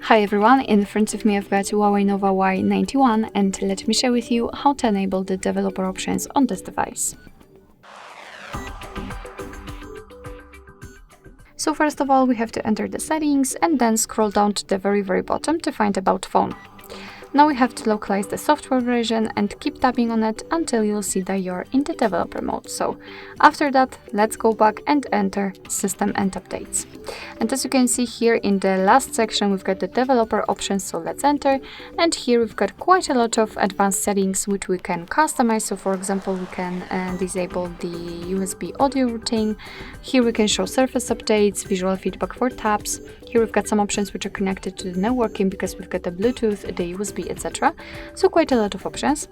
Hi everyone, in front of me I've got HUAWEI Nova Y91 and let me share with you how to enable the developer options on this device. So first of all we have to enter the settings and then scroll down to the very bottom to find about phone. Now we have to localize the software version and keep tapping on it until you'll see that you're in the developer mode. So after that, let's go back and enter system and updates. And as you can see here in the last section, we've got the developer options, so let's enter. And here we've got quite a lot of advanced settings which we can customize. So for example, we can disable the USB audio routing. Here we can show surface updates, visual feedback for tabs. Here we've got some options which are connected to the networking because we've got the Bluetooth, the USB, etc. So quite a lot of options.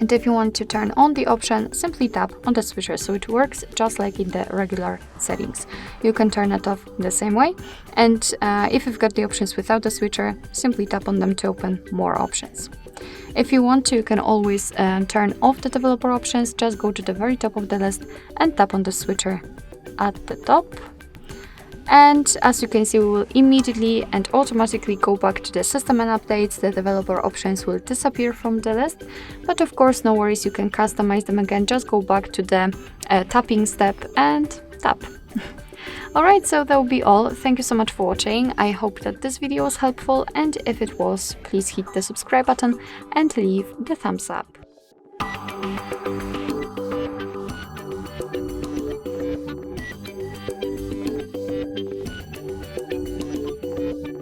And if you want to turn on the option, simply tap on the switcher, so it works just like in the regular settings. You can turn it off the same way, and if you've got the options without the switcher, simply tap on them to open more options. If you want to, you can always turn off the developer options. Just go to the very top of the list and tap on the switcher at the top. And as you can see, we will immediately and automatically go back to the system and updates. The developer options will disappear from the list, but of course, no worries, you can customize them again. Just go back to the tapping step and tap. Alright, so that will be all. Thank you so much for watching. I hope that this video was helpful, and if it was, please hit the subscribe button and leave the thumbs up.